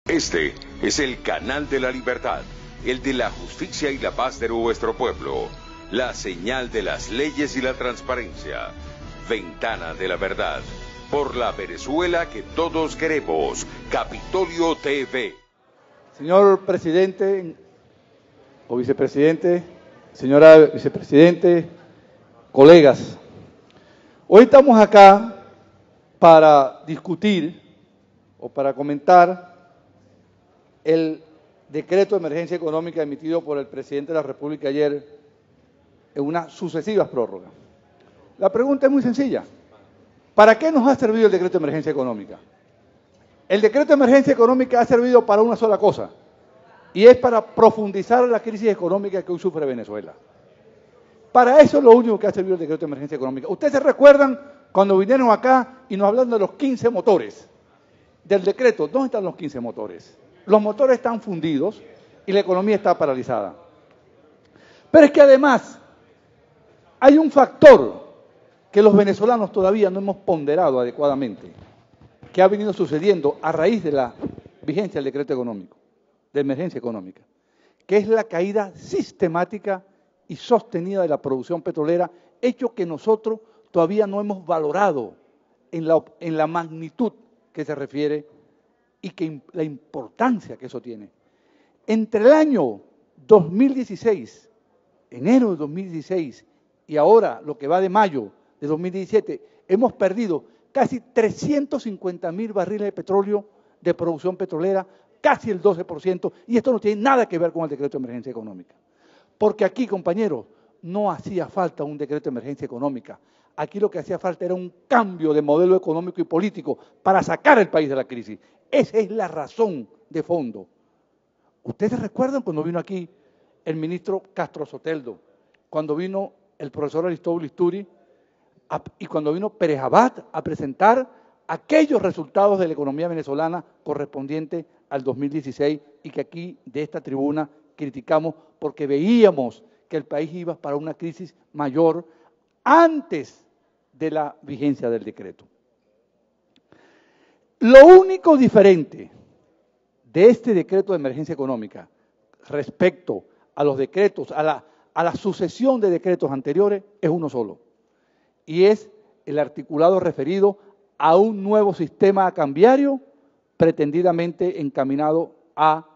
Este es el canal de la libertad, el de la justicia y la paz de nuestro pueblo, la señal de las leyes y la transparencia, ventana de la verdad, por la Venezuela que todos queremos, Capitolio TV. Señor presidente o vicepresidente, señora vicepresidente, colegas, hoy estamos acá para discutir o para comentar el decreto de emergencia económica emitido por el presidente de la República ayer en unas sucesivas prórrogas. La pregunta es muy sencilla. ¿Para qué nos ha servido el decreto de emergencia económica? El decreto de emergencia económica ha servido para una sola cosa, y es para profundizar la crisis económica que hoy sufre Venezuela. Para eso es lo único que ha servido el decreto de emergencia económica. Ustedes se recuerdan cuando vinieron acá y nos hablaron de los 15 motores del decreto. ¿Dónde están los 15 motores? Los motores están fundidos y la economía está paralizada. Pero es que además hay un factor que los venezolanos todavía no hemos ponderado adecuadamente, que ha venido sucediendo a raíz de la vigencia del decreto económico, de emergencia económica, que es la caída sistemática y sostenida de la producción petrolera, hecho que nosotros todavía no hemos valorado en la magnitud que se refiere y que la importancia que eso tiene. Entre el año 2016, enero de 2016, y ahora lo que va de mayo de 2017, hemos perdido casi 350.000 barriles de petróleo de producción petrolera, casi el 12%, y esto no tiene nada que ver con el decreto de emergencia económica. Porque aquí, compañeros, no hacía falta un decreto de emergencia económica. Aquí lo que hacía falta era un cambio de modelo económico y político para sacar el país de la crisis. Esa es la razón de fondo. ¿Ustedes recuerdan cuando vino aquí el ministro Castro Soteldo, cuando vino el profesor Aristóbulo Isturi y cuando vino Pérez Abad a presentar aquellos resultados de la economía venezolana correspondientes al 2016 y que aquí de esta tribuna criticamos porque veíamos que el país iba para una crisis mayor antes de la vigencia del decreto? Lo único diferente de este decreto de emergencia económica respecto a los decretos, a la sucesión de decretos anteriores, es uno solo, y es el articulado referido a un nuevo sistema cambiario pretendidamente encaminado a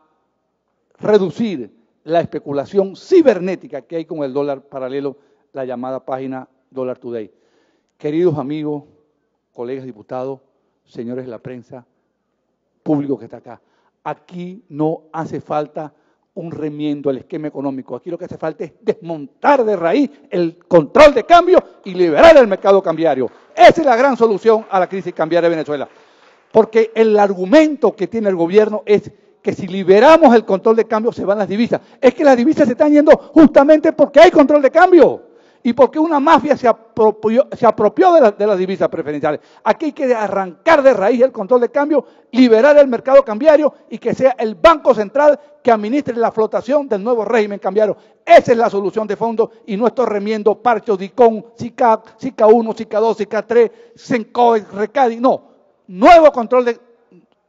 reducir la especulación cibernética que hay con el dólar paralelo, la llamada página Dollar Today. Queridos amigos, colegas diputados, señores de la prensa, público que está acá, aquí no hace falta un remiendo al esquema económico. Aquí lo que hace falta es desmontar de raíz el control de cambio y liberar el mercado cambiario. Esa es la gran solución a la crisis cambiaria de Venezuela. Porque el argumento que tiene el gobierno es que si liberamos el control de cambio se van las divisas. Es que las divisas se están yendo justamente porque hay control de cambio y porque una mafia se apropió de las divisas preferenciales. Aquí hay que arrancar de raíz el control de cambio, liberar el mercado cambiario y que sea el Banco Central que administre la flotación del nuevo régimen cambiario. Esa es la solución de fondo y no estos remiendos, parchos, DICON, SICAP, SICA 1, SICA 2, SICA 3, SENCOE, RECADI. No, nuevo control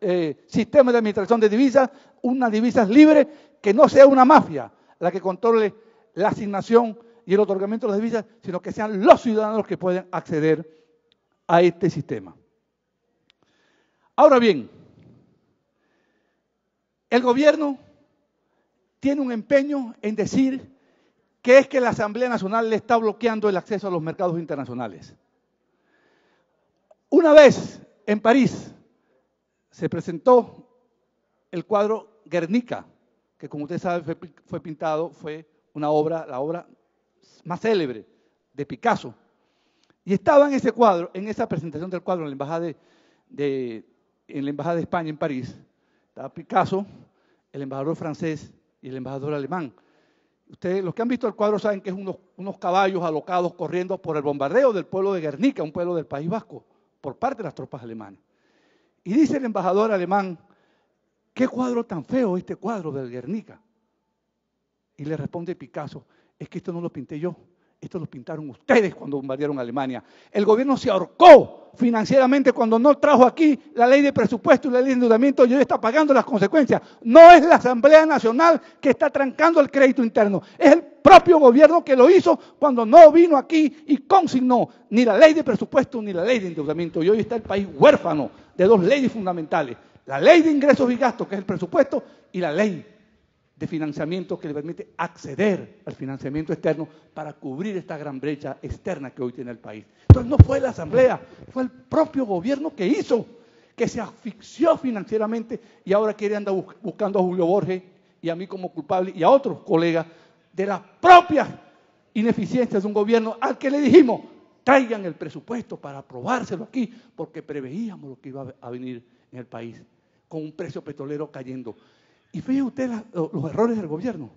de sistema de administración de divisas, unas divisas libres, que no sea una mafia la que controle la asignación y el otorgamiento de las divisas, sino que sean los ciudadanos los que pueden acceder a este sistema. Ahora bien, el gobierno tiene un empeño en decir que es que la Asamblea Nacional le está bloqueando el acceso a los mercados internacionales. Una vez en París se presentó el cuadro Guernica, que como usted sabe fue pintado, fue la obra más célebre de Picasso. Y estaba en ese cuadro, en esa presentación del cuadro en la Embajada de España en París, estaba Picasso, el embajador francés y el embajador alemán. Ustedes, los que han visto el cuadro, saben que es unos caballos alocados corriendo por el bombardeo del pueblo de Guernica, un pueblo del País Vasco, por parte de las tropas alemanas. Y dice el embajador alemán, ¿qué cuadro tan feo este cuadro del Guernica? Y le responde Picasso, es que esto no lo pinté yo, Esto lo pintaron ustedes cuando bombardearon Alemania. El gobierno se ahorcó financieramente cuando no trajo aquí la ley de presupuesto y la ley de endeudamiento y hoy está pagando las consecuencias. No es la Asamblea Nacional que está trancando el crédito interno. Es el propio gobierno que lo hizo cuando no vino aquí y consignó ni la ley de presupuesto ni la ley de endeudamiento. Y hoy está el país huérfano de dos leyes fundamentales. La ley de ingresos y gastos, que es el presupuesto, y la ley de financiamiento que le permite acceder al financiamiento externo para cubrir esta gran brecha externa que hoy tiene el país. Entonces no fue la Asamblea, fue el propio gobierno que hizo, que se asfixió financieramente y ahora quiere andar buscando a Julio Borges y a mí como culpable y a otros colegas de las propias ineficiencias de un gobierno al que le dijimos, traigan el presupuesto para aprobárselo aquí, porque preveíamos lo que iba a venir en el país, con un precio petrolero cayendo. Y fíjense ustedes los errores del gobierno,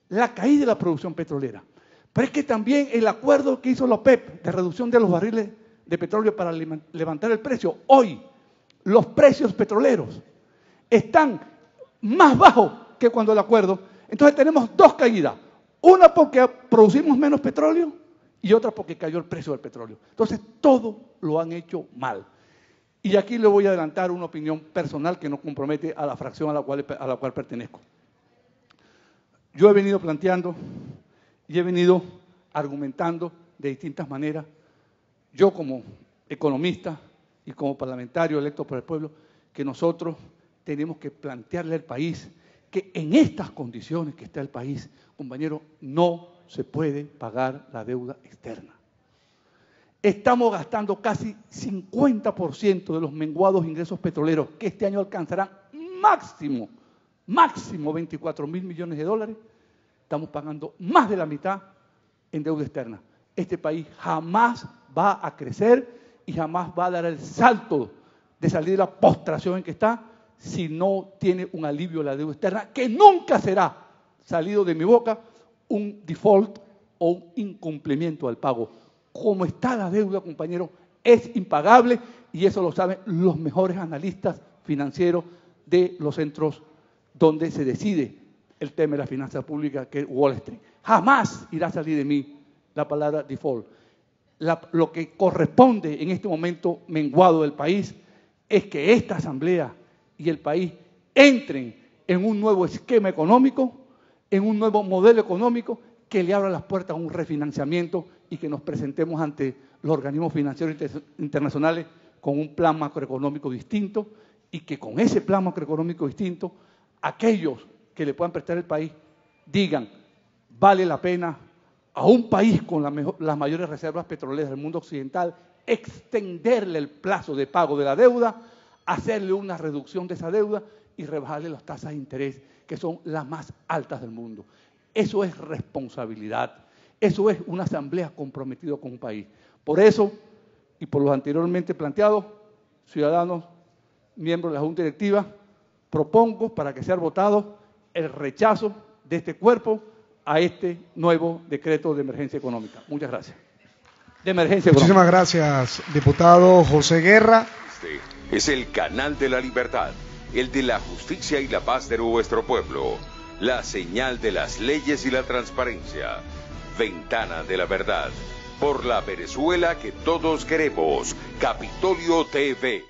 la caída de la producción petrolera. Pero es que también el acuerdo que hizo la OPEP de reducción de los barriles de petróleo para levantar el precio, hoy los precios petroleros están más bajos que cuando el acuerdo. Entonces tenemos dos caídas, una porque producimos menos petróleo y otra porque cayó el precio del petróleo. Entonces todo lo han hecho mal. Y aquí le voy a adelantar una opinión personal que no compromete a la fracción a la cual pertenezco. Yo he venido planteando y he venido argumentando de distintas maneras, yo como economista y como parlamentario electo por el pueblo, que nosotros tenemos que plantearle al país que en estas condiciones que está el país, compañero, no se puede pagar la deuda externa. Estamos gastando casi 50% de los menguados ingresos petroleros que este año alcanzarán máximo 24.000 millones de dólares. Estamos pagando más de la mitad en deuda externa. Este país jamás va a crecer y jamás va a dar el salto de salir de la postración en que está si no tiene un alivio a la deuda externa, que nunca será, salido de mi boca, un default o un incumplimiento al pago. Como está la deuda, compañero, es impagable y eso lo saben los mejores analistas financieros de los centros donde se decide el tema de la finanza pública, que es Wall Street. Jamás irá a salir de mí la palabra default. Lo que corresponde en este momento menguado del país es que esta Asamblea y el país entren en un nuevo esquema económico, en un nuevo modelo económico que le abra las puertas a un refinanciamiento y que nos presentemos ante los organismos financieros internacionales con un plan macroeconómico distinto y que con ese plan macroeconómico distinto, aquellos que le puedan prestar el país digan, vale la pena a un país con las mayores reservas petroleras del mundo occidental extenderle el plazo de pago de la deuda, hacerle una reducción de esa deuda y rebajarle las tasas de interés, que son las más altas del mundo. Eso es responsabilidad. Eso es una asamblea comprometida con un país. Por eso, y por los anteriormente planteados, ciudadanos, miembros de la Junta Directiva, propongo para que sea votado el rechazo de este cuerpo a este nuevo decreto de emergencia económica. Muchas gracias. De emergencia económica. Muchísimas gracias, diputado José Guerra. Este es el canal de la libertad, el de la justicia y la paz de nuestro pueblo, la señal de las leyes y la transparencia. Ventana de la verdad, por la Venezuela que todos queremos. Capitolio TV.